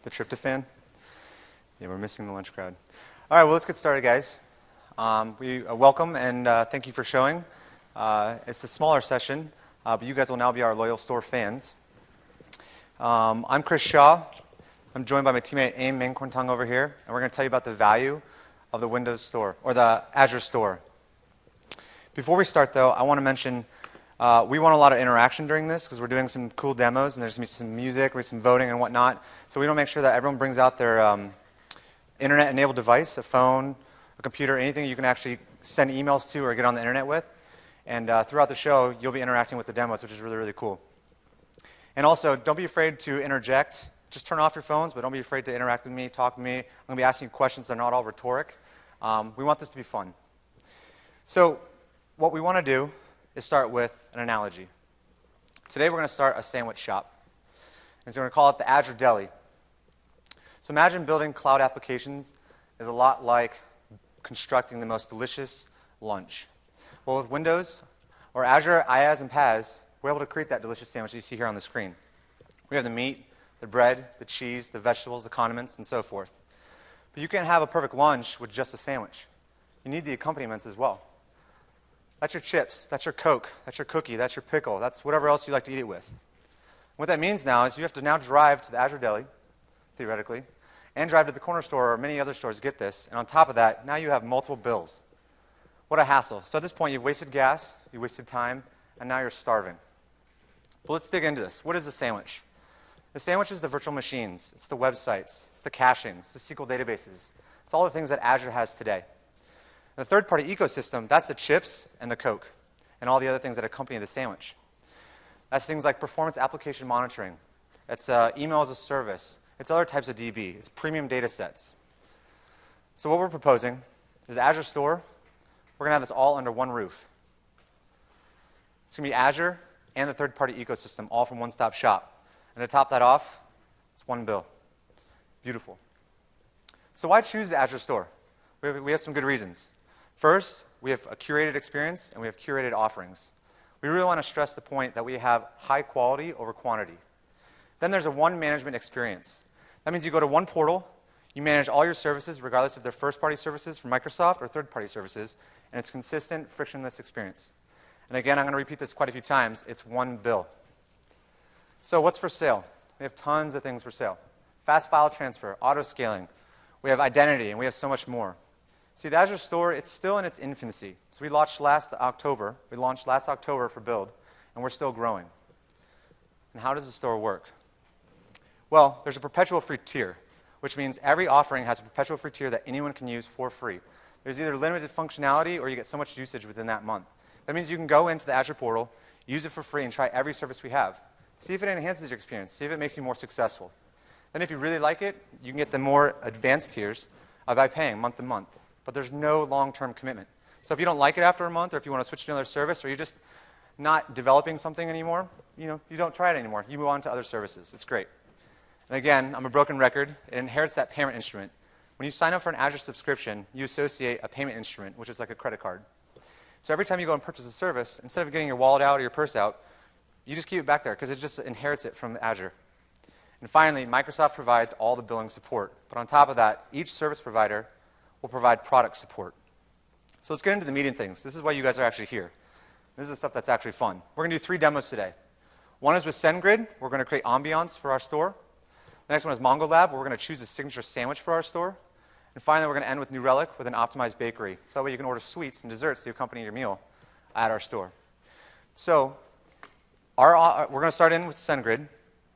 The tryptophan? Yeah, we're missing the lunch crowd. All right, well, let's get started, guys. Welcome and thank you for showing. It's a smaller session, but you guys will now be our loyal store fans. I'm Chris Shaw. I'm joined by my teammate Aim Mengkorntang over here, and we're going to tell you about the value of the Windows Store, or the Azure Store. Before we start, though, I want to mention we want a lot of interaction during this because we're doing some cool demos, and there's going to be some music, some voting and whatnot. So we want to make sure that everyone brings out their internet-enabled device, a phone, a computer, anything you can actually send emails to or get on the internet with. And throughout the show, you'll be interacting with the demos, which is really, really cool. And also, don't be afraid to interject. Just turn off your phones, but don't be afraid to interact with me, talk to me. I'm going to be asking you questions that are not all rhetoric. We want this to be fun. So what we want to do is start with an analogy. Today we're going to start a sandwich shop. And so we're going to call it the Azure Deli. So imagine building cloud applications is a lot like constructing the most delicious lunch. Well, with Windows or Azure IaaS and PaaS, we're able to create that delicious sandwich that you see here on the screen. We have the meat, the bread, the cheese, the vegetables, the condiments, and so forth. But you can't have a perfect lunch with just a sandwich. You need the accompaniments as well. That's your chips, that's your Coke, that's your cookie, that's your pickle, that's whatever else you like to eat it with. What that means now is you have to now drive to the Azure Deli, theoretically, and drive to the corner store or many other stores to get this. And on top of that, now you have multiple bills. What a hassle. So at this point, you've wasted gas, you wasted time, and now you're starving. But let's dig into this. What is a sandwich? The sandwich is the virtual machines. It's the websites. It's the caching. It's the SQL databases. It's all the things that Azure has today. The third-party ecosystem, that's the chips and the Coke and all the other things that accompany the sandwich. That's things like performance application monitoring. It's email as a service. It's other types of DB. It's premium data sets. So what we're proposing is Azure Store. We're going to have this all under one roof. It's going to be Azure and the third-party ecosystem, all from one-stop shop. And to top that off, it's one bill. Beautiful. So why choose the Azure Store? We have some good reasons. First, we have a curated experience, and we have curated offerings. We really want to stress the point that we have high quality over quantity. Then there's a one management experience. That means you go to one portal, you manage all your services, regardless if they're first-party services from Microsoft or third-party services, and it's consistent, frictionless experience. And again, I'm going to repeat this quite a few times. It's one bill. So what's for sale? We have tons of things for sale. Fast file transfer, auto-scaling. We have identity, and we have so much more. See, the Azure Store, it's still in its infancy. So we launched last October. We launched last October for build, and we're still growing. And how does the store work? Well, there's a perpetual free tier, which means every offering has a perpetual free tier that anyone can use for free. There's either limited functionality or you get so much usage within that month. That means you can go into the Azure portal, use it for free, and try every service we have. See if it enhances your experience. See if it makes you more successful. Then if you really like it, you can get the more advanced tiers by paying month to month. But there's no long-term commitment. So if you don't like it after a month, or if you want to switch to another service, or you're just not developing something anymore, you don't try it anymore. You move on to other services. It's great. And again, I'm a broken record. It inherits that payment instrument. When you sign up for an Azure subscription, you associate a payment instrument, which is like a credit card. So every time you go and purchase a service, instead of getting your wallet out or your purse out, you just keep it back there because it just inherits it from Azure. And finally, Microsoft provides all the billing support. But on top of that, each service provider will provide product support. So let's get into the meeting things. This is why you guys are actually here. This is the stuff that's actually fun. We're going to do 3 demos today. One is with SendGrid. We're going to create ambiance for our store. The next one is MongoLab, where we're going to choose a signature sandwich for our store. And finally, we're going to end with New Relic with an optimized bakery. So that way you can order sweets and desserts to accompany your meal at our store. So we're going to start in with SendGrid,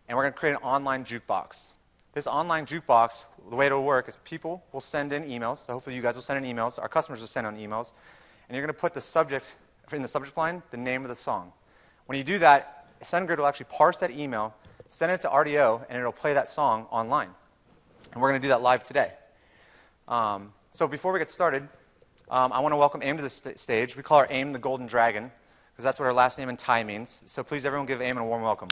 and we're going to create an online jukebox. This online jukebox, the way it will work is people will send in emails. So hopefully you guys will send in emails. Our customers will send in emails. And you're going to put the subject, in the subject line, the name of the song. When you do that, SendGrid will actually parse that email, send it to RDO, and it'll play that song online. And we're going to do that live today. So before we get started, I want to welcome Aim to the stage. We call her Aim the Golden Dragon, because that's what her last name in Thai means. So please, everyone, give Aim a warm welcome.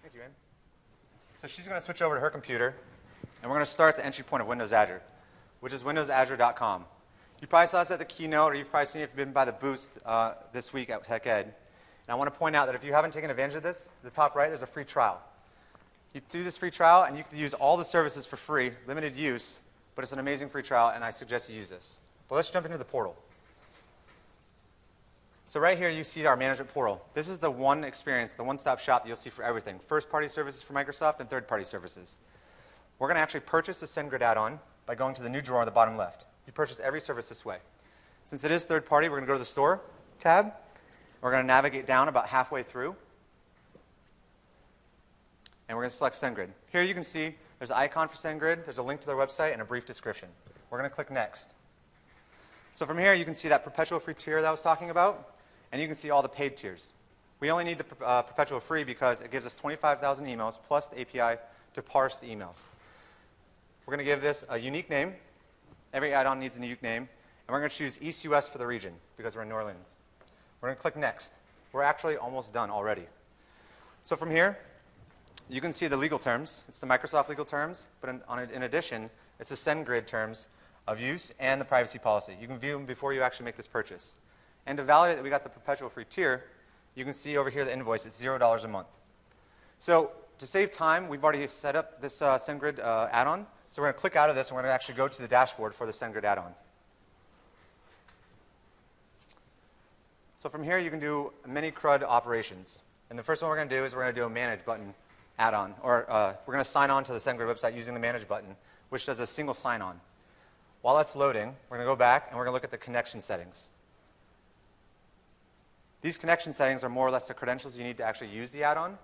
Thank you, Aim. So she's going to switch over to her computer, and we're going to start at the entry point of Windows Azure, which is windowsazure.com. You probably saw this at the keynote, or you've probably seen it if you've been by the boost this week at TechEd. And I want to point out that if you haven't taken advantage of this, at the top right, there's a free trial. You do this free trial, and you can use all the services for free, limited use, but it's an amazing free trial, and I suggest you use this. But let's jump into the portal. So right here, you see our management portal. This is the one experience, the one-stop shop that you'll see for everything. First-party services for Microsoft and third-party services. We're going to actually purchase the SendGrid add-on by going to the new drawer on the bottom left. You purchase every service this way. Since it is third-party, we're going to go to the Store tab. We're going to navigate down about halfway through. And we're going to select SendGrid. Here you can see there's an icon for SendGrid, there's a link to their website, and a brief description. We're going to click Next. So from here, you can see that perpetual free tier that I was talking about, and you can see all the paid tiers. We only need the perpetual free because it gives us 25,000 emails plus the API to parse the emails. We're going to give this a unique name. Every add-on needs a unique name. And we're going to choose East US for the region because we're in New Orleans. We're going to click Next. We're actually almost done already. So from here, you can see the legal terms. It's the Microsoft legal terms, but in addition, it's the SendGrid terms of use and the privacy policy. You can view them before you actually make this purchase. And to validate that we got the perpetual free tier, you can see over here the invoice. It's $0 a month. So to save time, we've already set up this SendGrid add-on. So we're going to click out of this, and we're going to actually go to the dashboard for the SendGrid add-on. So from here, you can do many CRUD operations. And the first one we're going to do is we're going to do a Manage button add-on. Or we're going to sign on to the SendGrid website using the Manage button, which does a single sign-on. While that's loading, we're going to go back, and we're going to look at the connection settings. These connection settings are more or less the credentials you need to actually use the add-on.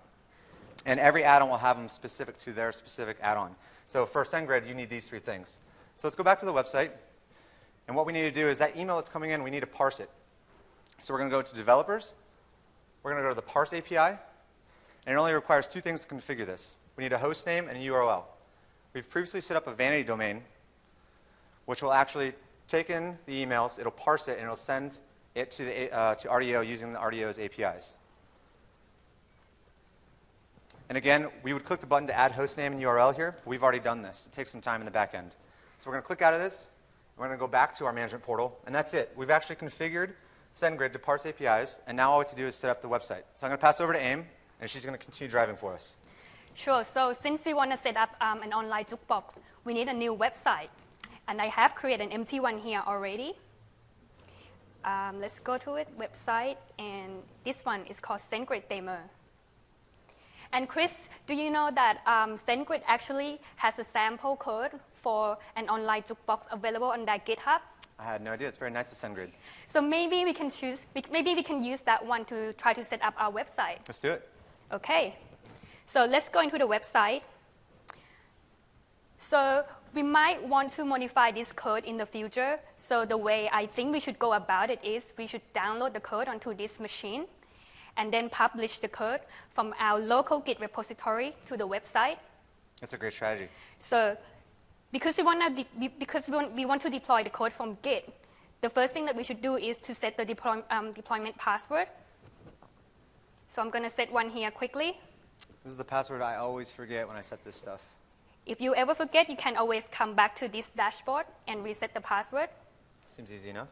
And every add-on will have them specific to their specific add-on. So for SendGrid, you need these three things. So let's go back to the website. And what we need to do is that email that's coming in, we need to parse it. So we're going to go to Developers. We're going to go to the Parse API. And it only requires two things to configure this. We need a host name and a URL. We've previously set up a vanity domain, which will actually take in the emails, it'll parse it, and it'll send it to RDO using the RDO's APIs. And again, we would click the button to add hostname and URL here. But we've already done this. It takes some time in the back end. So we're going to click out of this. We're going to go back to our management portal. And that's it. We've actually configured SendGrid to parse APIs. And now all we have to do is set up the website. So I'm going to pass over to Aim, and she's going to continue driving for us. Sure. So since we want to set up an online jukebox, we need a new website. And I have created an empty one here already. Let's go to it, website. And this one is called SendGrid Demo. And Chris, do you know that SendGrid actually has a sample code for an online jukebox available on their GitHub? I had no idea. It's very nice to SendGrid. So maybe we can use that one to try to set up our website. Let's do it. Okay. So let's go into the website. So we might want to modify this code in the future. So the way I think we should go about it is we should download the code onto this machine and then publish the code from our local Git repository to the website. That's a great strategy. So because we want to deploy the code from Git, the first thing that we should do is to set the deployment password. So I'm going to set one here quickly. This is the password I always forget when I set this stuff. If you ever forget, you can always come back to this dashboard and reset the password. Seems easy enough.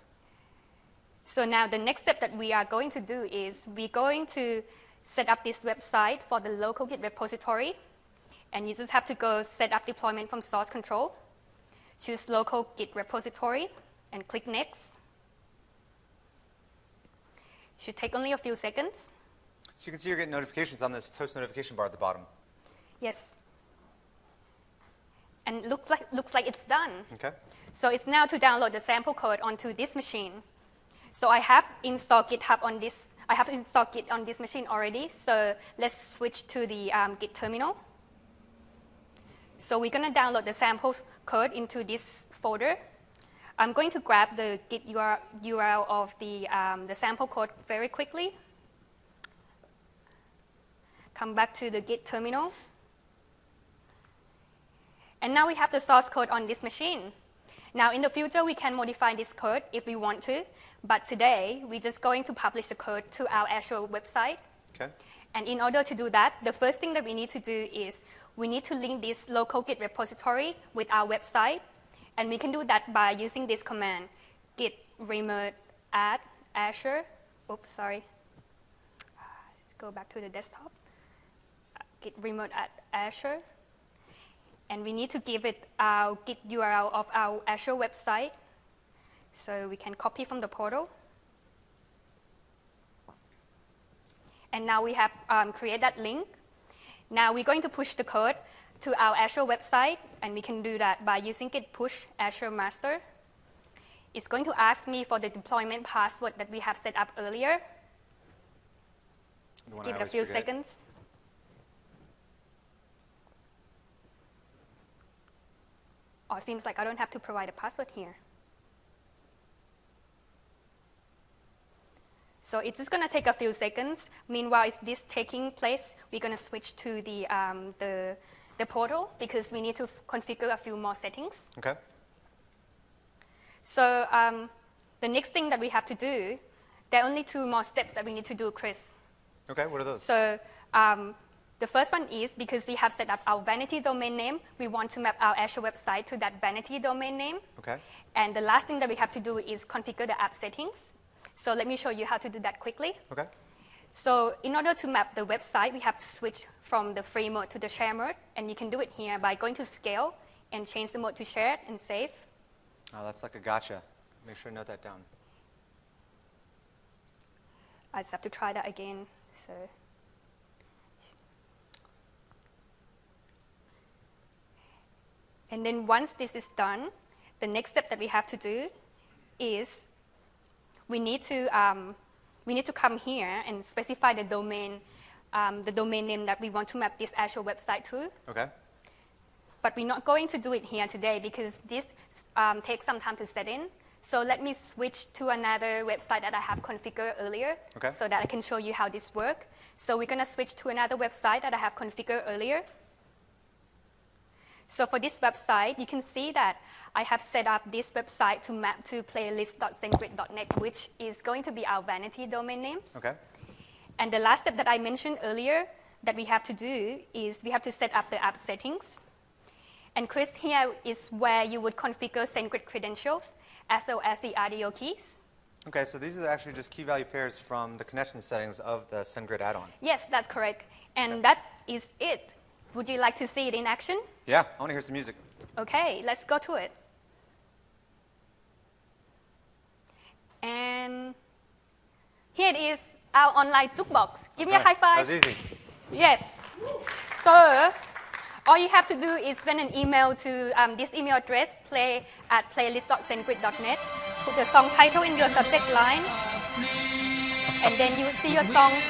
So now the next step that we are going to do is we're going to set up this website for the local Git repository. And you just have to go set up deployment from source control. Choose local Git repository and click Next. Should take only a few seconds. So you can see you're getting notifications on this toast notification bar at the bottom. Yes. And looks like it's done. Okay. So it's now to download the sample code onto this machine. So I have installed GitHub on this. I have installed Git on this machine already. So let's switch to the Git terminal. So we're going to download the sample code into this folder. I'm going to grab the Git URL of the sample code very quickly. Come back to the Git terminal. And now we have the source code on this machine. Now, in the future, we can modify this code if we want to. But today, we're just going to publish the code to our Azure website. Okay. And in order to do that, the first thing that we need to do is we need to link this local Git repository with our website. And we can do that by using this command, git remote add Azure. Oops, sorry. Let's go back to the desktop. Git remote at Azure. And we need to give it our Git URL of our Azure website. So we can copy from the portal. And now we have created that link. Now we're going to push the code to our Azure website, and we can do that by using git push Azure master. It's going to ask me for the deployment password that we have set up earlier. Just give it a few seconds. Oh, it seems like I don't have to provide a password here. So it's just going to take a few seconds. Meanwhile, it's this taking place, we're going to switch to the portal because we need to configure a few more settings. Okay. So the next thing that we have to do, there are only 2 more steps that we need to do, Chris. Okay, what are those? So the first one is because we have set up our vanity domain name, we want to map our Azure website to that vanity domain name. Okay. And the last thing that we have to do is configure the app settings. So let me show you how to do that quickly. Okay. So in order to map the website, we have to switch from the free mode to the share mode. And you can do it here by going to Scale and change the mode to Shared and Save. Oh, that's like a gotcha. Make sure to note that down. I just have to try that again. So. And then once this is done, the next step that we have to do is we need to come here and specify the domain name that we want to map this Azure website to. Okay. But we're not going to do it here today because this takes some time to set in. So let me switch to another website that I have configured earlier so that I can show you how this works. So we're going to switch to another website that I have configured earlier. So for this website, you can see that I have set up this website to map to playlist.sendgrid.net, which is going to be our vanity domain names. Okay. And the last step that I mentioned earlier that we have to do is we have to set up the app settings. And Chris, here is where you would configure SendGrid credentials as well as the RDO keys. Okay, so these are actually just key value pairs from the connection settings of the SendGrid add-on. Yes, that's correct. And that is it. Would you like to see it in action? Yeah, I want to hear some music. Okay, let's go to it. And here it is, our online jukebox. Give me a high five. That was easy. Yes. So all you have to do is send an email to this email address, play@playlist.sendgrid.net. Put the song title in your subject line. And then you will see your song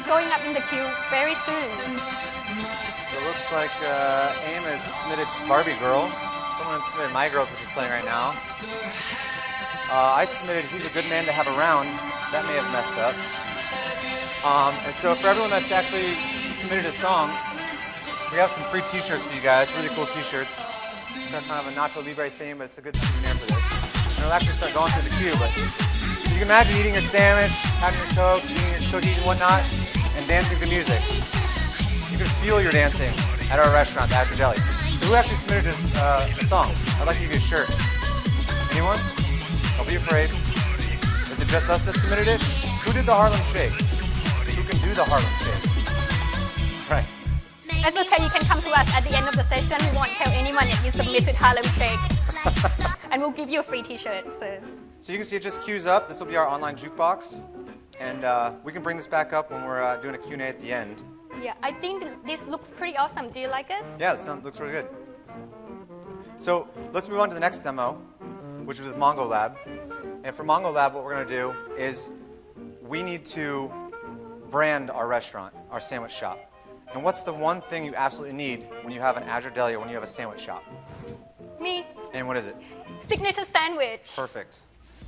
showing up in the queue very soon. So it looks like AIM has submitted Barbie Girl. Someone submitted My Girls, which is playing right now. I submitted He's a Good Man to Have Around. That may have messed up. And so for everyone that's actually submitted a song, we have some free t-shirts for you guys, really cool t-shirts. It's got kind of a Nacho Libre theme, but it's a good souvenir for this. And it'll actually start going through the queue, but you can imagine eating your sandwich, having your Coke, eating your cookies and whatnot, and dancing to music. You can feel your dancing at our restaurant, the Azure Deli. So who actually submitted a song? I'd like to give you a shirt. Anyone? Don't be afraid. Is it just us that submitted it? Who did the Harlem Shake? Who can do the Harlem Shake? Right. That's okay, you can come to us at the end of the session. We won't tell anyone that you submitted Harlem Shake. And we'll give you a free t-shirt. So you can see it just queues up. This will be our online jukebox. And we can bring this back up when we're doing a Q&A at the end. yeah, I think this looks pretty awesome. Do you like it? Yeah, it looks really good. So let's move on to the next demo, which is with Mongo Lab. And for Mongo Lab, what we're going to do is we need to brand our restaurant, our sandwich shop. And what's the one thing you absolutely need when you have an Azure Deli or when you have a sandwich shop? Me. And what is it? Signature sandwich. Perfect.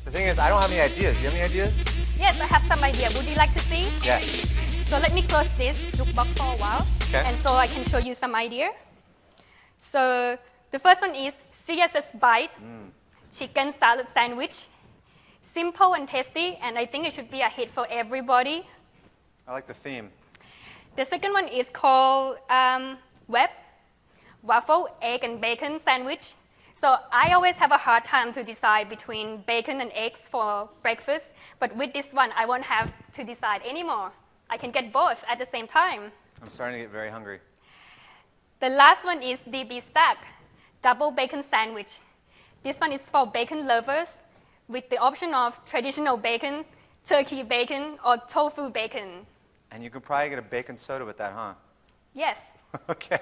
The thing is, I don't have any ideas. Do you have any ideas? Yes, I have some idea. Would you like to see? Yes. So let me close this jukebox for a while. Okay. And so I can show you some idea. So the first one is CSS Bite, chicken salad sandwich. Simple and tasty, and I think it should be a hit for everybody. I like the theme. The second one is called Web, waffle, egg, and bacon sandwich. So I always have a hard time to decide between bacon and eggs for breakfast, but with this one, I won't have to decide anymore. I can get both at the same time. I'm starting to get very hungry. The last one is DB Stack, double bacon sandwich. This one is for bacon lovers with the option of traditional bacon, turkey bacon, or tofu bacon. And you can probably get a bacon soda with that, huh? Yes. Okay.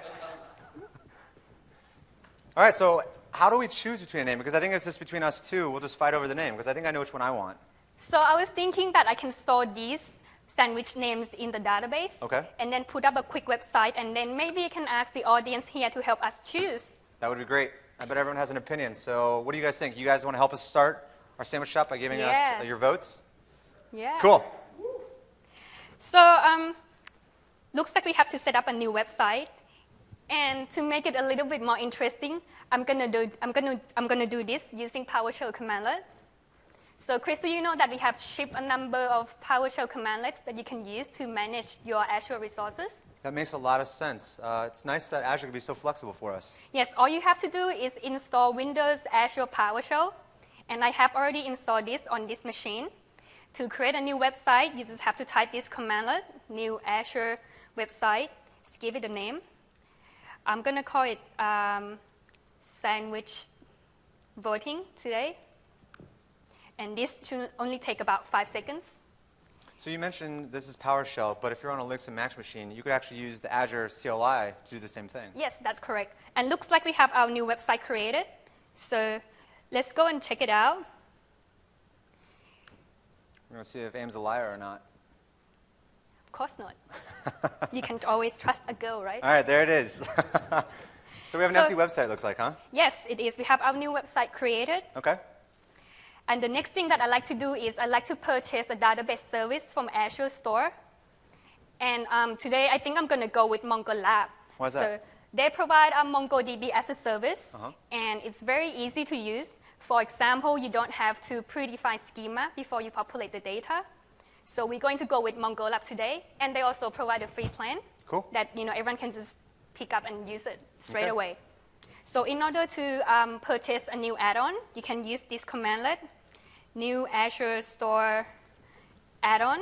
All right, so how do we choose between a name? Because I think it's just between us two. We'll just fight over the name, because I think I know which one I want. So I was thinking that I can store these sandwich names in the database, Okay. and then put up a quick website, and then maybe I can ask the audience here to help us choose. That would be great. I bet everyone has an opinion. So what do you guys think? You guys want to help us start our sandwich shop by giving us your votes? Yeah. Cool. So looks like we have to set up a new website, and to make it a little bit more interesting, I'm gonna do this using PowerShell commandlet. So Chris, do you know that we have shipped a number of PowerShell commandlets that you can use to manage your Azure resources? That makes a lot of sense. It's nice that Azure can be so flexible for us. Yes, all you have to do is install Windows Azure PowerShell, and I have already installed this on this machine. To create a new website, you just have to type this commandlet, new Azure website, just give it a name. I'm going to call it sandwich voting today. And this should only take about 5 seconds. So you mentioned this is PowerShell, but if you're on a Linux and Mac machine, you could actually use the Azure CLI to do the same thing. Yes, that's correct. And looks like we have our new website created. So let's go and check it out. We're going to see if Aim's a liar or not. Of course not. You can always trust a girl, right? All right, there it is. So we have an empty website, it looks like, huh? Yes, it is. We have our new website created. Okay. And the next thing that I like to do is I like to purchase a database service from Azure Store. And today, I think I'm going to go with MongoLab. Why is that? So they provide a MongoDB as a service, and it's very easy to use. For example, you don't have to predefine schema before you populate the data. So we're going to go with MongoLab today, and they also provide a free plan that everyone can just pick up and use it straight away. So in order to purchase a new add-on, you can use this commandlet, new Azure Store add-on,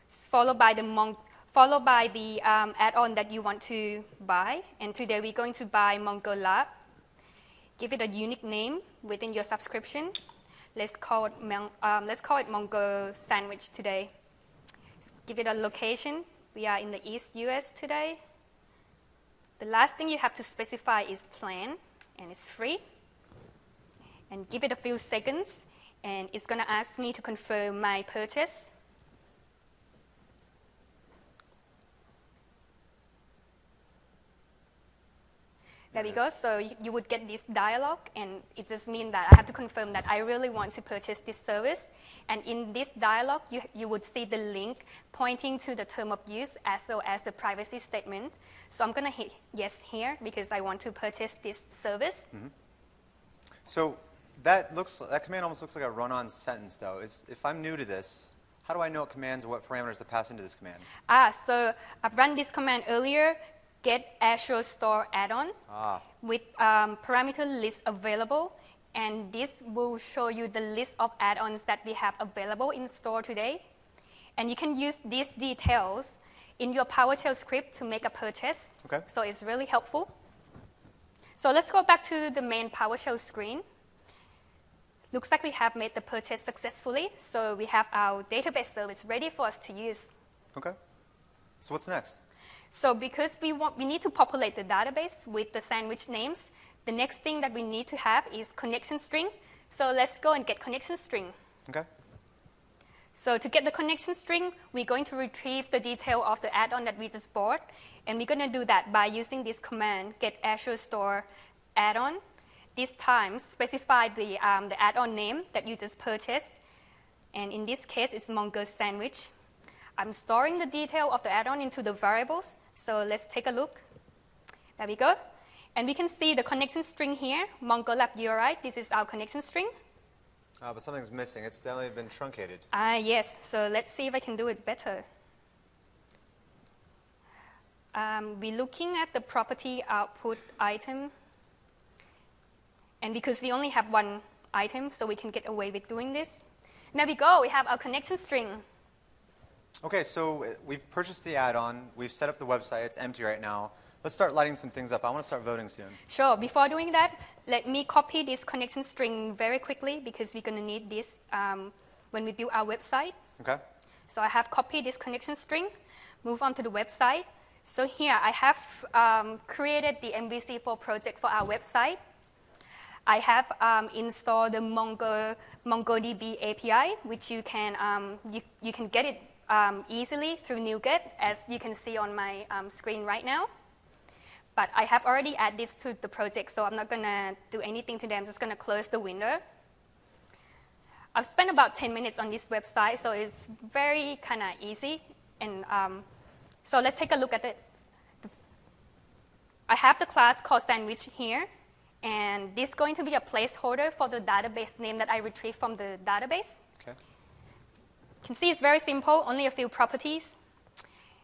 followed by the add-on that you want to buy. And today we're going to buy MongoLab. Give it a unique name within your subscription. Let's call it Mongo Sandwich today. Give it a location. We are in the East US today. The last thing you have to specify is plan, and it's free. And give it a few seconds, and it's going to ask me to confirm my purchase. There we go. So you would get this dialog, and it just means that I have to confirm that I really want to purchase this service. And in this dialog, you would see the link pointing to the term of use as well as the privacy statement. So I'm going to hit yes here because I want to purchase this service. So that command almost looks like a run-on sentence, though. If I'm new to this, how do I know what commands or what parameters to pass into this command? So I've run this command earlier. Get Azure Store add-on with parameter list available, and this will show you the list of add-ons that we have available in store today. And you can use these details in your PowerShell script to make a purchase. Okay. So it's really helpful. So let's go back to the main PowerShell screen. Looks like we have made the purchase successfully, so we have our database service ready for us to use. Okay. So what's next? So because we need to populate the database with the sandwich names, the next thing that we need to have is connection string. So let's go and get connection string. Okay. So to get the connection string, we're going to retrieve the detail of the add-on that we just bought. And we're going to do that by using this command, get Azure Store add-on. This time, specify the add-on name that you just purchased. And in this case, it's Mongo Sandwich. I'm storing the detail of the add-on into the variables. So let's take a look. There we go. And we can see the connection string here, MongoLab URI. This is our connection string. But something's missing. It's definitely been truncated. Yes. So let's see if I can do it better. We're looking at the property output item. And because we only have one item, so we can get away with doing this. There we go. We have our connection string. Okay, so we've purchased the add-on. We've set up the website. It's empty right now. Let's start lighting some things up. I want to start voting soon. Sure. Before doing that, let me copy this connection string very quickly because we're going to need this when we build our website. Okay. So I have copied this connection string, move on to the website. So here I have created the MVC4 project for our website. I have installed the MongoDB API, which you can get it easily through NuGet, as you can see on my screen right now. But I have already added this to the project, so I'm not going to do anything to them. I'm just going to close the window. I've spent about 10 minutes on this website, so it's very kind of easy. And so let's take a look at it. I have the class called sandwich here, and this is going to be a placeholder for the database name that I retrieved from the database. Okay. You can see it's very simple, only a few properties.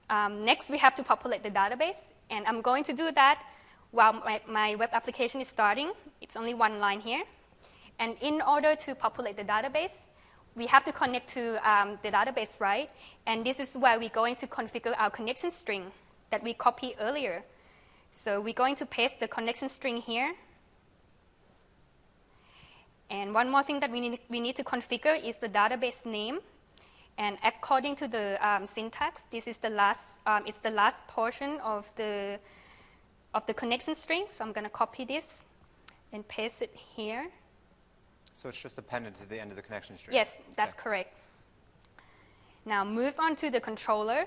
Next, we have to populate the database, and I'm going to do that while my web application is starting. It's only one line here. And in order to populate the database, we have to connect to the database, right? And this is where we're going to configure our connection string that we copied earlier. So we're going to paste the connection string here. And one more thing that we need to configure is the database name. And according to the syntax, this is the last, it's the last portion of the connection string. So I'm going to copy this and paste it here. So it's just appended to the end of the connection string? Yes, that's correct. Now move on to the controller.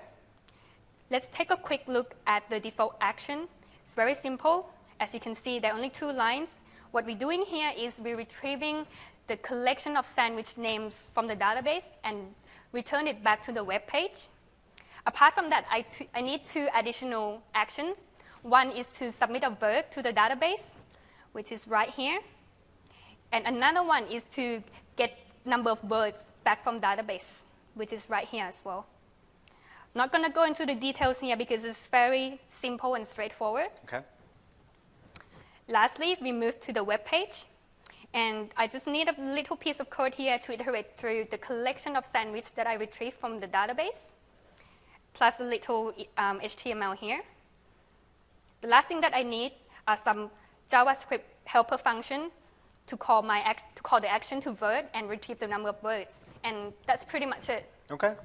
Let's take a quick look at the default action. It's very simple. As you can see, there are only 2 lines. What we're doing here is we're retrieving the collection of sandwich names from the database and return it back to the web page. Apart from that, I need 2 additional actions. One is to submit a verb to the database, which is right here. And another one is to get number of words back from database, which is right here as well. Not going to go into the details here because it's very simple and straightforward. Okay. Lastly, we move to the web page. And I just need a little piece of code here to iterate through the collection of sandwich that I retrieved from the database, plus a little HTML here. The last thing that I need are some JavaScript helper function to call the action to Vert and retrieve the number of words. And that's pretty much it. Okay.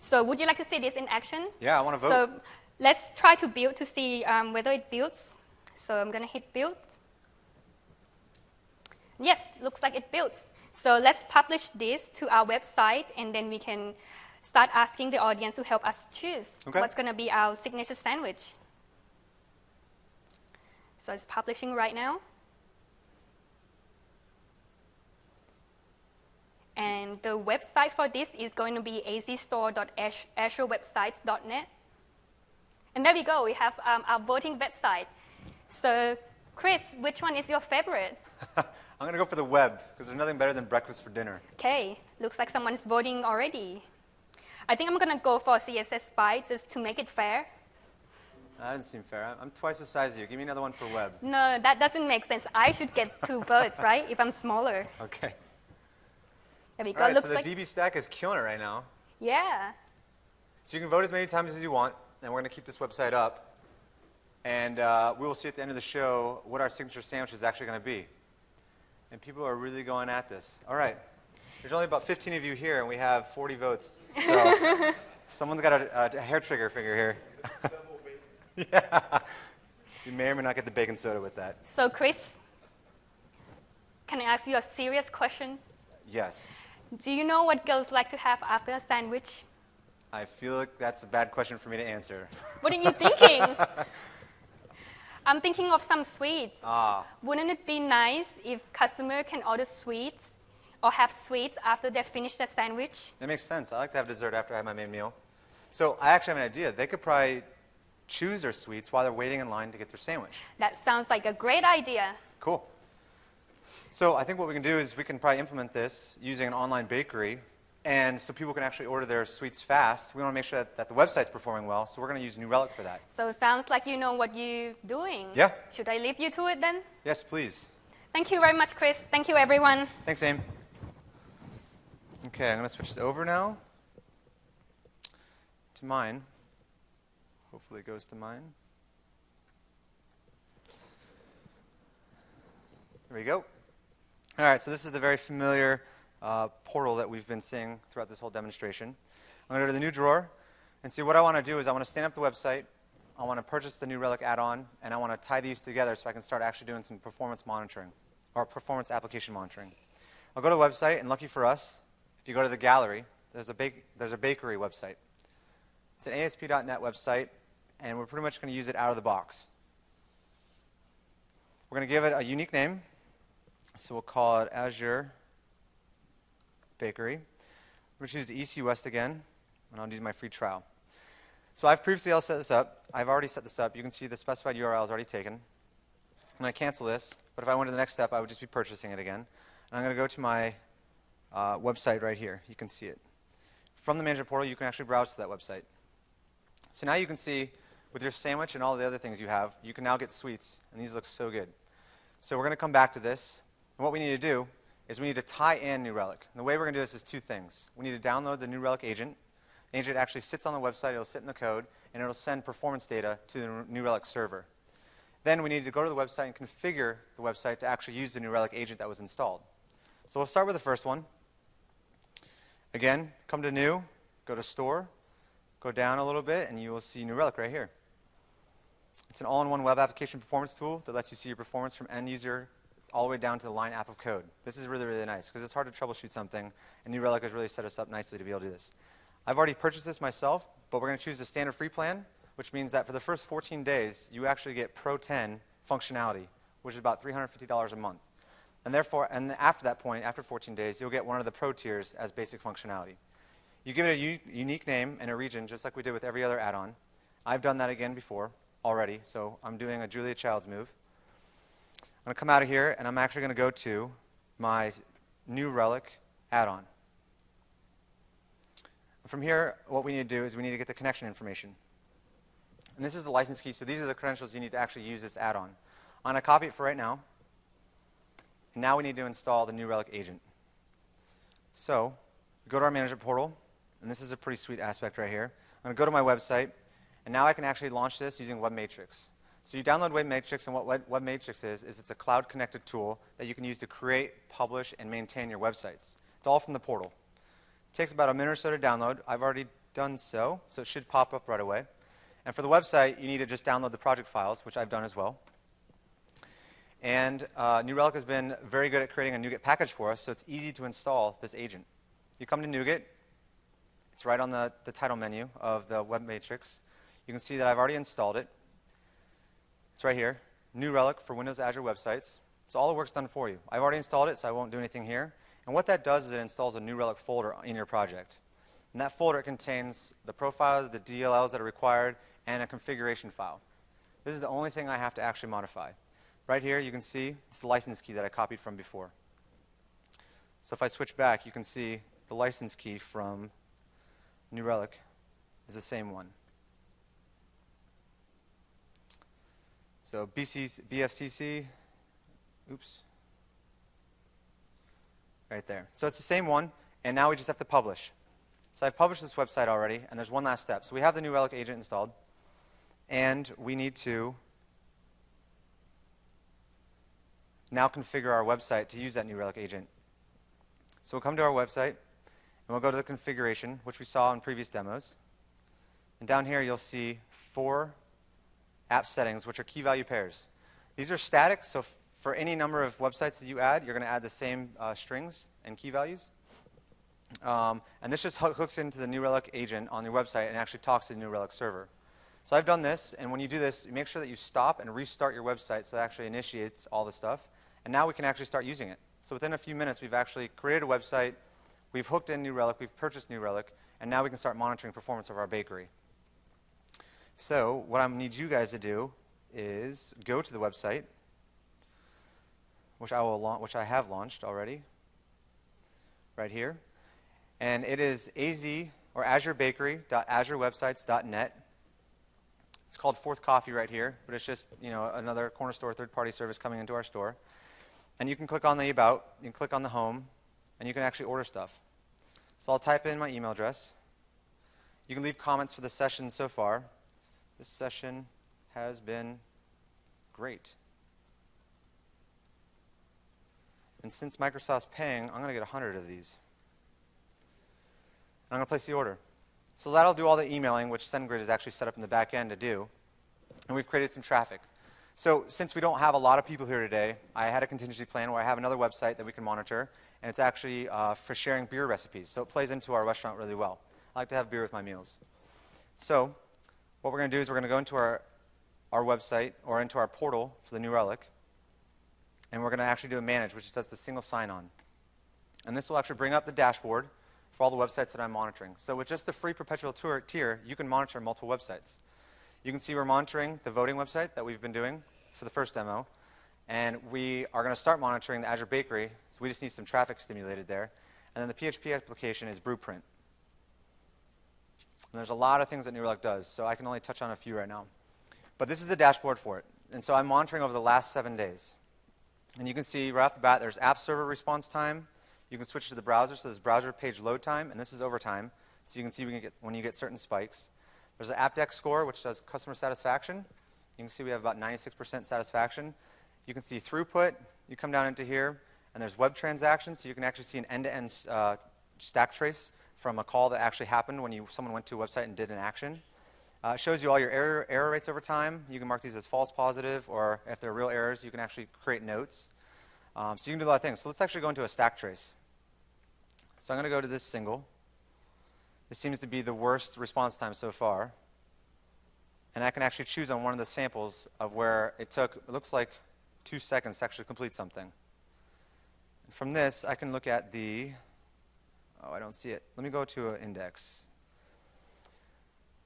So would you like to see this in action? Yeah, I want to vote. So let's try to build to see whether it builds. So I'm going to hit build. Yes, looks like it builds. So let's publish this to our website, and then we can start asking the audience to help us choose what's going to be our signature sandwich. So it's publishing right now. And the website for this is going to be azstore.azurewebsites.net. And there we go. We have our voting website. So, Chris, which one is your favorite? I'm going to go for the web, because there's nothing better than breakfast for dinner. OK. Looks like someone is voting already. I think I'm going to go for CSS BY just to make it fair. That doesn't seem fair. I'm twice the size of you. Give me another one for web. No, that doesn't make sense. I should get 2 votes, right, if I'm smaller. OK. There we go. All right, looks so the like, DB stack is killing it right now. Yeah. So you can vote as many times as you want, and we're going to keep this website up. And we will see at the end of the show what our signature sandwich is actually going to be. And people are really going at this. All right. There's only about 15 of you here, and we have 40 votes. So someone's got a hair trigger finger here. Yeah. You may or may not get the bacon soda with that. So, Chris, can I ask you a serious question? Yes. Do you know what girls like to have after a sandwich? I feel like that's a bad question for me to answer. What are you thinking? I'm thinking of some sweets. Wouldn't it be nice if customer can order sweets or have sweets after they finish their sandwich? That makes sense. I like to have dessert after I have my main meal. So I actually have an idea. They could probably choose their sweets while they're waiting in line to get their sandwich. That sounds like a great idea. Cool. So I think what we can do is we can probably implement this using an online bakery, and so people can actually order their sweets fast. We want to make sure that the website's performing well, so we're going to use New Relic for that. So it sounds like you know what you're doing. Yeah. Should I leave you to it then? Yes, please. Thank you very much, Chris. Thank you, everyone. Thanks, Aim. Okay, I'm going to switch this over now. to mine. Hopefully it goes to mine. There we go. All right, so this is the very familiar portal that we've been seeing throughout this whole demonstration. I'm going to go to the new drawer and see what I want to do is I want to stand up the website, I want to purchase the New Relic add-on, and I want to tie these together so I can start actually doing some performance monitoring, or performance application monitoring. I'll go to the website, and lucky for us, if you go to the gallery, there's a bakery website. It's an ASP.NET website, and we're pretty much going to use it out of the box. We're going to give it a unique name, so we'll call it Azure Bakery. We're going to choose the EC West again, and I'll do my free trial. So I've previously set this up. I've already set this up. You can see the specified URL is already taken. I'm going to cancel this, but if I went to the next step, I would just be purchasing it again. And I'm going to go to my website right here. You can see it. From the management portal, you can actually browse to that website. So now you can see, with your sandwich and all the other things you have, you can now get sweets, and these look so good. So we're going to come back to this, and what we need to do is we need to tie in New Relic. And the way we're going to do this is two things. We need to download the New Relic agent. The agent actually sits on the website, it'll sit in the code, and it'll send performance data to the New Relic server. Then we need to go to the website and configure the website to actually use the New Relic agent that was installed. So we'll start with the first one. Again, come to New, go to Store, go down a little bit, and you will see New Relic right here. It's an all-in-one web application performance tool that lets you see your performance from end user all the way down to the line app of code. This is really, really nice because it's hard to troubleshoot something, and New Relic has really set us up nicely to be able to do this. I've already purchased this myself, but we're going to choose the standard free plan, which means that for the first 14 days, you actually get Pro 10 functionality, which is about $350 a month. And therefore, and after that point, after 14 days, you'll get one of the Pro tiers as basic functionality. You give it a unique name and a region, just like we did with every other add-on. I've done that again before already, so I'm doing a Julia Childs move. I'm going to come out of here, and I'm actually going to go to my New Relic add-on. From here, what we need to do is we need to get the connection information. And this is the license key, so these are the credentials you need to actually use this add-on. I'm going to copy it for right now. And now we need to install the New Relic agent. So we go to our management portal, and this is a pretty sweet aspect right here. I'm going to go to my website, and now I can actually launch this using WebMatrix. So you download WebMatrix, and what WebMatrix is it's a cloud-connected tool that you can use to create, publish, and maintain your websites. It's all from the portal. It takes about a minute or so to download. I've already done so it should pop up right away. And for the website, you need to just download the project files, which I've done as well. And New Relic has been very good at creating a NuGet package for us, so it's easy to install this agent. You come to NuGet. It's right on the title menu of the WebMatrix. You can see that I've already installed it. It's right here, New Relic for Windows Azure websites. So all the work's done for you. I've already installed it, so I won't do anything here. And what that does is it installs a New Relic folder in your project. And that folder contains the profiles, the DLLs that are required, and a configuration file. This is the only thing I have to actually modify. Right here, you can see it's the license key that I copied from before. So if I switch back, you can see the license key from New Relic is the same one. So BFCC, oops, right there. So it's the same one, and now we just have to publish. So I've published this website already, and there's one last step. So we have the New Relic agent installed, and we need to now configure our website to use that New Relic agent. So we'll come to our website, and we'll go to the configuration, which we saw in previous demos. And down here, you'll see 4 app settings, which are key value pairs. These are static, so for any number of websites that you add, you're going to add the same strings and key values. And this just hooks into the New Relic agent on your website and actually talks to the New Relic server. So I've done this, and when you do this, you make sure that you stop and restart your website so it actually initiates all the stuff. And now we can actually start using it. So within a few minutes, we've actually created a website, we've hooked in New Relic, we've purchased New Relic, and now we can start monitoring performance of our bakery. So what I need you guys to do is go to the website, which I have launched already, right here. And it is azurebakery.azurewebsites.net. It's called Fourth Coffee right here, but it's just another corner store third-party service coming into our store. And you can click on the About, you can click on the Home, and you can actually order stuff. So I'll type in my email address. You can leave comments for the session so far. This session has been great. And since Microsoft's paying, I'm going to get 100 of these. And I'm going to place the order. So that'll do all the emailing, which SendGrid is actually set up in the back end to do. And we've created some traffic. So since we don't have a lot of people here today, I had a contingency plan where I have another website that we can monitor. And it's actually for sharing beer recipes. So it plays into our restaurant really well. I like to have beer with my meals. So what we're going to do is we're going to go into our website or into our portal for the New Relic. And we're going to actually do a manage, which does the single sign-on. And this will actually bring up the dashboard for all the websites that I'm monitoring. So with just the free perpetual tier, you can monitor multiple websites. You can see we're monitoring the voting website that we've been doing for the first demo. And we are going to start monitoring the Azure Bakery. So we just need some traffic stimulated there. And then the PHP application is Blueprint. And there's a lot of things that New Relic does, so I can only touch on a few right now. But this is the dashboard for it. And so I'm monitoring over the last 7 days. And you can see right off the bat, there's app server response time. You can switch to the browser, so there's browser page load time, and this is overtime. So you can see when you get certain spikes. There's an AppDeck score, which does customer satisfaction. You can see we have about 96% satisfaction. You can see throughput. You come down into here, and there's web transactions, so you can actually see an end-to-end stack trace from a call that actually happened when someone went to a website and did an action. It shows you all your error rates over time. You can mark these as false positive, or if they're real errors, you can actually create notes. So you can do a lot of things. So let's actually go into a stack trace. So I'm going to go to this single. This seems to be the worst response time so far. And I can actually choose on one of the samples of where it looks like 2 seconds to actually complete something. And from this, I can look at I don't see it. Let me go to an index.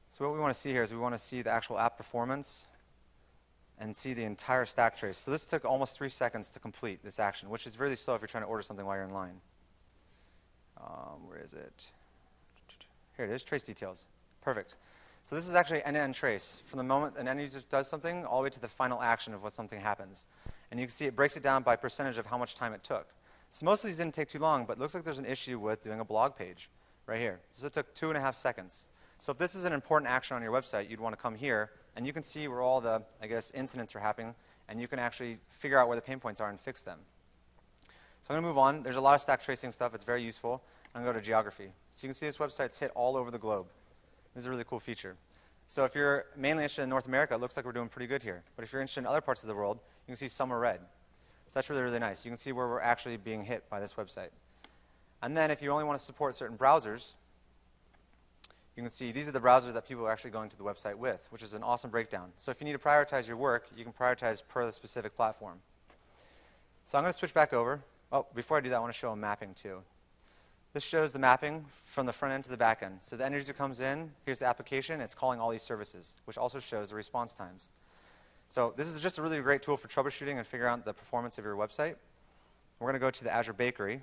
So what we want to see here is we want to see the actual app performance and see the entire stack trace. So this took almost 3 seconds to complete this action, which is really slow if you're trying to order something while you're in line. Where is it? Here it is, trace details. Perfect. So this is actually end-to-end trace. From the moment an end user does something all the way to the final action of what something happens. And you can see it breaks it down by percentage of how much time it took. So most of these didn't take too long, but it looks like there's an issue with doing a blog page right here. So it took 2.5 seconds. So if this is an important action on your website, you'd want to come here, and you can see where all the, incidents are happening, and you can actually figure out where the pain points are and fix them. So I'm going to move on. There's a lot of stack tracing stuff. It's very useful. I'm going to go to geography. So you can see this website's hit all over the globe. This is a really cool feature. So if you're mainly interested in North America, it looks like we're doing pretty good here. But if you're interested in other parts of the world, you can see some are red. So that's really, really nice. You can see where we're actually being hit by this website. And then if you only want to support certain browsers, you can see these are the browsers that people are actually going to the website with, which is an awesome breakdown. So if you need to prioritize your work, you can prioritize per the specific platform. So I'm going to switch back over. Oh, before I do that, I want to show a mapping too. This shows the mapping from the front end to the back end. So the end user comes in, here's the application, it's calling all these services, which also shows the response times. So this is just a really great tool for troubleshooting and figuring out the performance of your website. We're going to go to the Azure Bakery.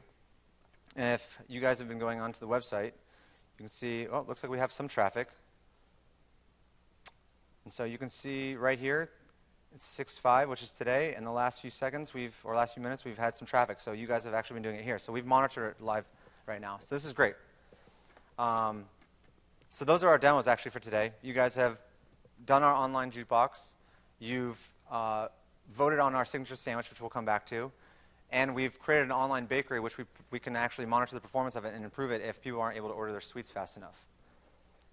And if you guys have been going onto the website, you can see, oh, it looks like we have some traffic. And so you can see right here, it's 6:05, which is today. In the last few seconds, last few minutes, we've had some traffic. So you guys have actually been doing it here. So we've monitored it live right now. So this is great. So those are our demos actually for today. You guys have done our online jukebox. You've voted on our signature sandwich, which we'll come back to. And we've created an online bakery, which we can actually monitor the performance of it and improve it if people aren't able to order their sweets fast enough.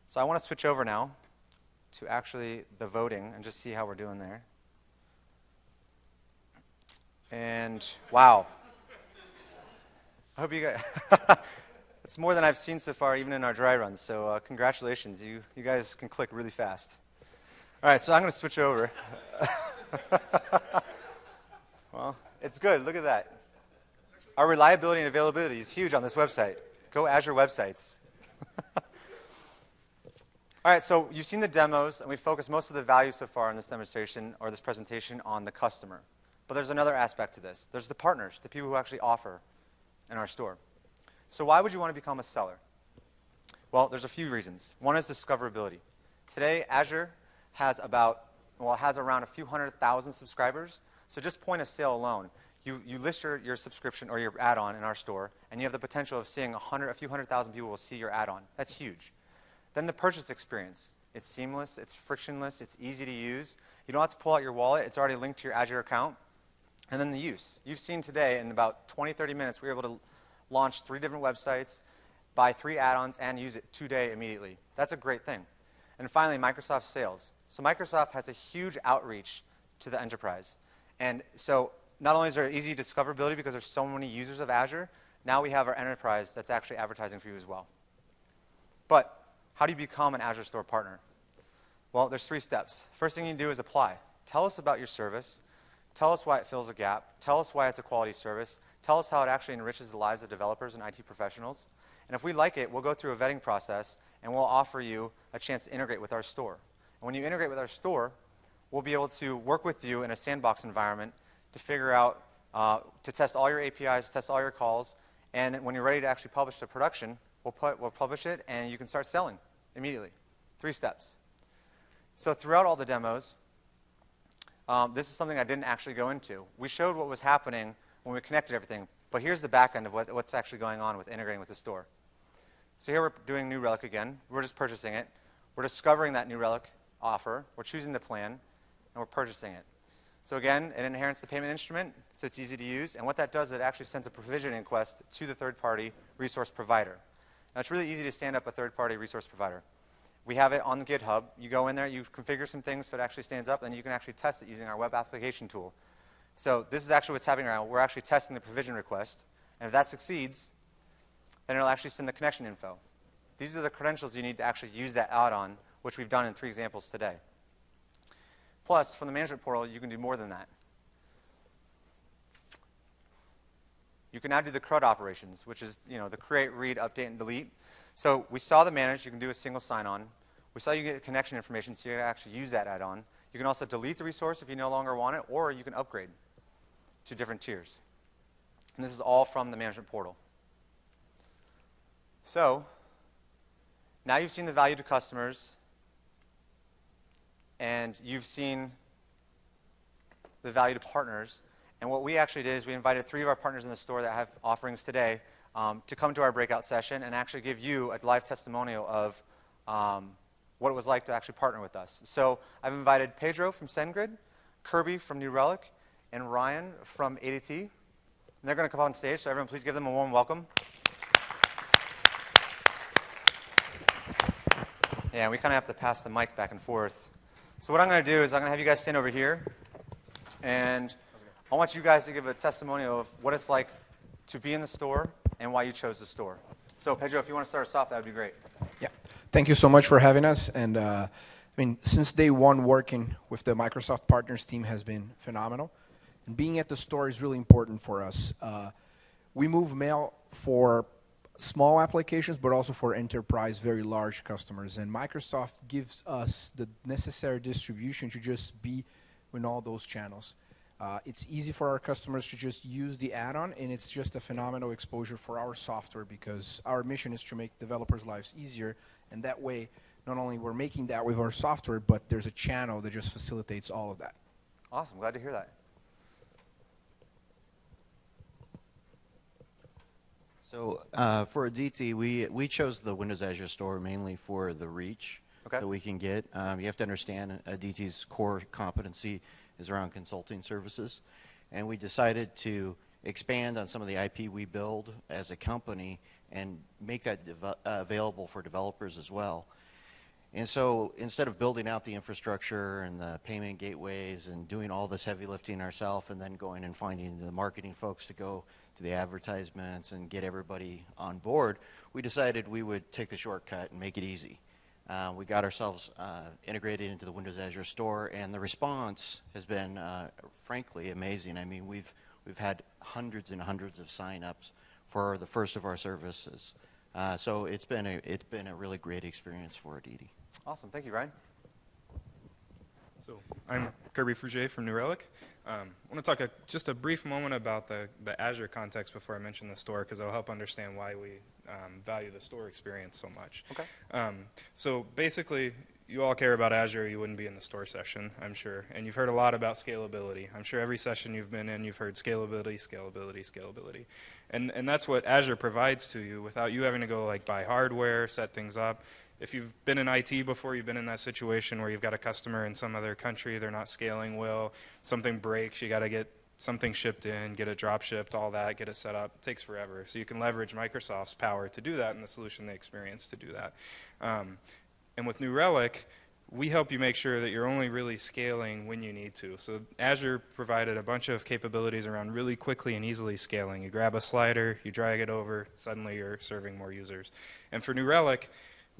So I want to switch over now to actually the voting and just see how we're doing there. And wow. I hope you guys, it's more than I've seen so far, even in our dry runs. So congratulations, you guys can click really fast. All right, so I'm going to switch over. Well, it's good. Look at that. Our reliability and availability is huge on this website. Go Azure websites. All right, so you've seen the demos, and we focused most of the value so far in this demonstration or this presentation on the customer. But there's another aspect to this. There's the partners, the people who actually offer in our store. So why would you want to become a seller? Well, there's a few reasons. One is discoverability. Today, Azure has around a few 100,000 subscribers. So just point of sale alone, you list your subscription or your add-on in our store, and you have the potential of seeing a few 100,000 people will see your add-on. That's huge. Then the purchase experience. It's seamless, it's frictionless, it's easy to use. You don't have to pull out your wallet. It's already linked to your Azure account. And then the use. You've seen today, in about 20, 30 minutes, we were able to launch 3 different websites, buy 3 add-ons, and use it today immediately. That's a great thing. And finally, Microsoft Sales. So Microsoft has a huge outreach to the enterprise. And so not only is there easy discoverability because there's so many users of Azure, now we have our enterprise that's actually advertising for you as well. But how do you become an Azure Store partner? Well, there's 3 steps. First thing you do is apply. Tell us about your service. Tell us why it fills a gap. Tell us why it's a quality service. Tell us how it actually enriches the lives of developers and IT professionals. And if we like it, we'll go through a vetting process, and we'll offer you a chance to integrate with our store. And when you integrate with our store, we'll be able to work with you in a sandbox environment to figure out, to test all your APIs, test all your calls, and when you're ready to actually publish to production, we'll publish it, and you can start selling immediately. 3 steps. So throughout all the demos, this is something I didn't actually go into. We showed what was happening when we connected everything, but here's the back end of what's actually going on with integrating with the store. So here we're doing New Relic again. We're just purchasing it. We're discovering that New Relic offer. We're choosing the plan, and we're purchasing it. So again, it inherits the payment instrument, so it's easy to use. And what that does, it actually sends a provisioning request to the third-party resource provider. Now, it's really easy to stand up a third-party resource provider. We have it on the GitHub. You go in there, you configure some things so it actually stands up, and you can actually test it using our web application tool. So this is actually what's happening right now. We're actually testing the provision request. And if that succeeds, then it'll actually send the connection info. These are the credentials you need to actually use that add-on, which we've done in 3 examples today. Plus, from the management portal, you can do more than that. You can now do the CRUD operations, which is the create, read, update, and delete. So we saw the manage. You can do a single sign-on. We saw you get connection information, so you can actually use that add-on. You can also delete the resource if you no longer want it, or you can upgrade to different tiers. And this is all from the management portal. So now you've seen the value to customers, and you've seen the value to partners. And what we actually did is we invited 3 of our partners in the store that have offerings today to come to our breakout session and actually give you a live testimonial of what it was like to actually partner with us. So I've invited Pedro from SendGrid, Kirby from New Relic, and Ryan from ADT. And they're going to come on stage, so everyone please give them a warm welcome. Yeah, we kind of have to pass the mic back and forth. So what I'm going to do is I'm going to have you guys stand over here, and I want you guys to give a testimonial of what it's like to be in the store and why you chose the store. So Pedro, if you want to start us off, that would be great. Yeah, thank you so much for having us. And I mean, since day one, working with the Microsoft Partners team has been phenomenal. And being at the store is really important for us. We move mail for small applications, but also for enterprise, very large customers. And Microsoft gives us the necessary distribution to just be in all those channels. It's easy for our customers to just use the add-on, and it's just a phenomenal exposure for our software because our mission is to make developers' lives easier. And that way, not only we're making that with our software, but there's a channel that just facilitates all of that. Awesome. Glad to hear that. So for DT, we chose the Windows Azure Store mainly for the reach that we can get. You have to understand DT's core competency is around consulting services. And we decided to expand on some of the IP we build as a company and make that available for developers as well. And so instead of building out the infrastructure and the payment gateways and doing all this heavy lifting ourselves and then going and finding the marketing folks to go to the advertisements and get everybody on board, we decided we would take the shortcut and make it easy. We got ourselves integrated into the Windows Azure Store, and the response has been, frankly, amazing. I mean, we've had hundreds and hundreds of sign-ups for the first of our services. So it's been a really great experience for DT. Awesome. Thank you, Ryan. So I'm Kirby Frugier from New Relic. I want to talk just a brief moment about the Azure context before I mention the store, because it'll help understand why we value the store experience so much. Okay. So basically, you all care about Azure, you wouldn't be in the store session, I'm sure. And you've heard a lot about scalability. I'm sure every session you've been in, you've heard scalability, scalability, scalability. And that's what Azure provides to you without you having to go like buy hardware, set things up. if you've been in IT before, you've been in that situation where you've got a customer in some other country, they're not scaling well, something breaks, you got to get something shipped in, get it drop shipped, all that, get it set up. It takes forever. So you can leverage Microsoft's power to do that and the solution they experience to do that. And with New Relic, we help you make sure that you're only really scaling when you need to. So Azure provided a bunch of capabilities around really quickly and easily scaling. You grab a slider, you drag it over, suddenly you're serving more users. And for New Relic,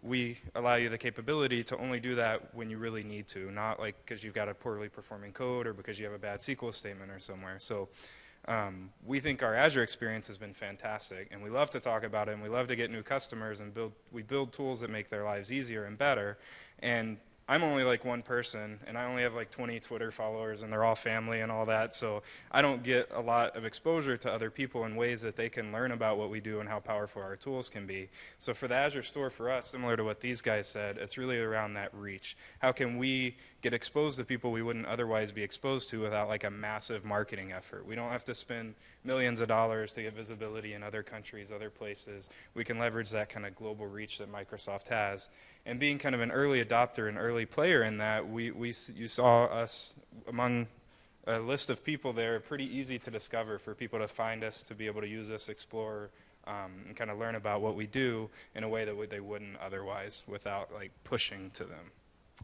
we allow you the capability to only do that when you really need to, not like because you've got a poorly performing code or because you have a bad SQL statement or somewhere. So we think our Azure experience has been fantastic, and we love to talk about it, and we love to get new customers, and we build tools that make their lives easier and better. And I'm only like one person, and I only have like 20 Twitter followers, and they're all family and all that, so I don't get a lot of exposure to other people in ways that they can learn about what we do and how powerful our tools can be. So for the Azure store, for us, similar to what these guys said, it's really around that reach. How can we get exposed to people we wouldn't otherwise be exposed to without like a massive marketing effort? We don't have to spend millions of dollars to get visibility in other countries, other places. We can leverage that kind of global reach that Microsoft has. And being kind of an early adopter, an early player in that, you saw us among a list of people there, pretty easy to discover for people to find us, to be able to use us, explore, and kind of learn about what we do in a way that they wouldn't otherwise without like pushing to them.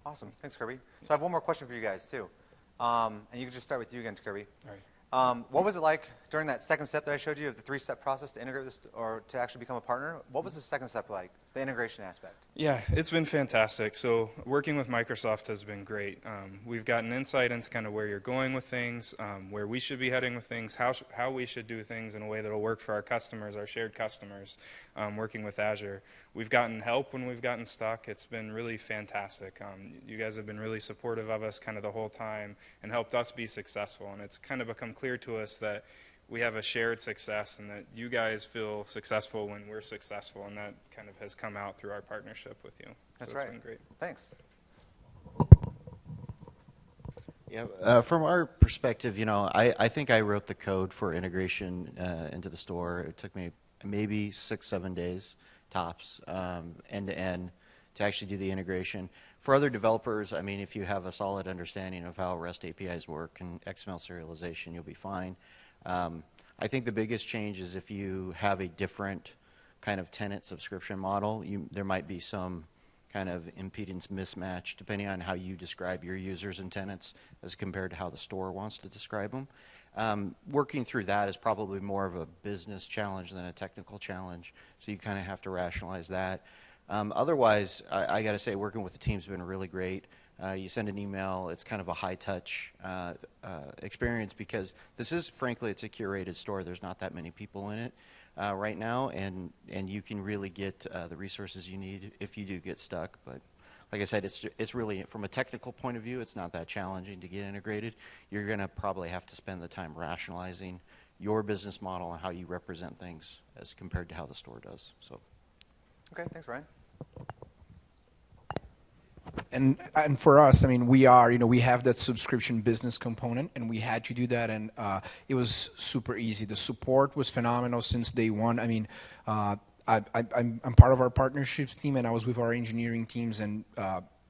Awesome. Thanks, Kirby. So I have one more question for you guys, too. And you can just start with you again, Kirby. All right. What was it like during that second step that I showed you of the three-step process to integrate this or to actually become a partner? What was the second step like, the integration aspect? Yeah, it's been fantastic. So working with Microsoft has been great. We've gotten insight into kind of where you're going with things, where we should be heading with things, how we should do things in a way that will work for our customers, our shared customers, working with Azure. We've gotten help when we've gotten stuck. It's been really fantastic. You guys have been really supportive of us kind of the whole time and helped us be successful. And it's kind of become clear to us that we have a shared success and that you guys feel successful when we're successful, and that kind of has come out through our partnership with you. That's so right. It's been great. Thanks. Yeah, from our perspective, you know, I think I wrote the code for integration into the store. It took me maybe 6-7 days tops, end to end, to actually do the integration. For other developers, I mean, if you have a solid understanding of how REST APIs work and XML serialization, you'll be fine. I think the biggest change is if you have a different kind of tenant subscription model, there might be some kind of impedance mismatch depending on how you describe your users and tenants as compared to how the store wants to describe them. Working through that is probably more of a business challenge than a technical challenge, so you kind of have to rationalize that. Otherwise, I got to say, working with the team's been really great. You send an email, it's kind of a high-touch experience because this is, frankly, it's a curated store. There's not that many people in it right now, and you can really get the resources you need if you do get stuck. But like I said, it's really, from a technical point of view, it's not that challenging to get integrated. You're going to probably have to spend the time rationalizing your business model and how you represent things as compared to how the store does. So. Okay, thanks, Ryan. And for us, I mean, we have that subscription business component, and we had to do that, and it was super easy. The support was phenomenal since day one. I mean, I'm part of our partnerships team, and I was with our engineering teams and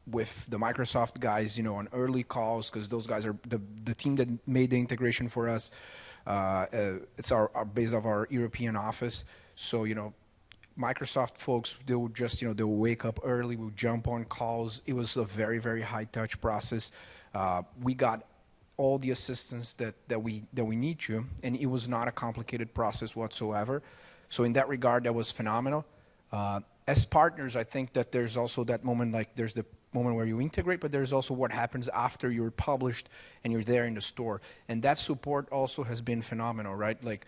with the Microsoft guys, you know, on early calls, because those guys are the team that made the integration for us. It's our based off our European office, so you know. Microsoft folks, they would just, they'll wake up early, we'll jump on calls. It was a very, very high-touch process. We got all the assistance that we need to, and it was not a complicated process whatsoever. So in that regard, that was phenomenal. As partners, I think that there's also that moment, like there's the moment where you integrate, but there's also what happens after you're published and you're there in the store. And that support also has been phenomenal, right? Like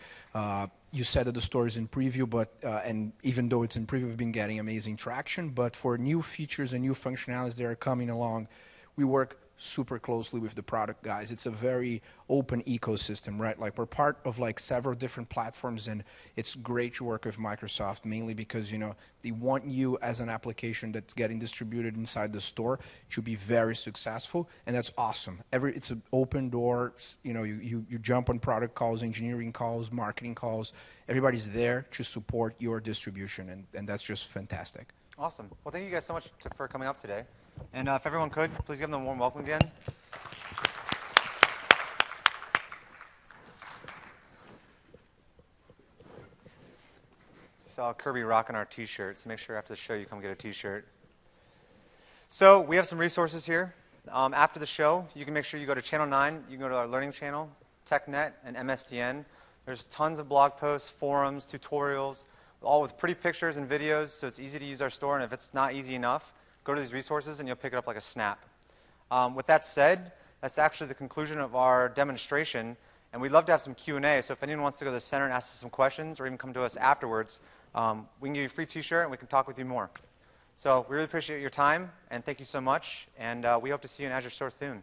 you said that the store is in preview, but and even though it's in preview, we've been getting amazing traction. But for new features and new functionalities that are coming along, we work super closely with the product guys. It's a very open ecosystem, right? Like we're part of like several different platforms, and it's great to work with Microsoft mainly because they want you as an application that's getting distributed inside the store to be very successful, and that's awesome. It's an open door. You jump on product calls, engineering calls, marketing calls. Everybody's there to support your distribution, and that's just fantastic. Awesome. Well, thank you guys so much for coming up today. And if everyone could, please give them a warm welcome again. Saw Kirby rocking our T-shirts. Make sure after the show you come get a T-shirt. So we have some resources here. After the show, you can make sure you go to Channel 9. You can go to our learning channel, TechNet, and MSDN. There's tons of blog posts, forums, tutorials, all with pretty pictures and videos, so it's easy to use our store. And if it's not easy enough, go to these resources and you'll pick it up like a snap. With that said, that's actually the conclusion of our demonstration. And we'd love to have some Q&A. So if anyone wants to go to the center and ask us some questions or even come to us afterwards, we can give you a free T-shirt and we can talk with you more. So we really appreciate your time, and thank you so much. And we hope to see you in Azure Store soon.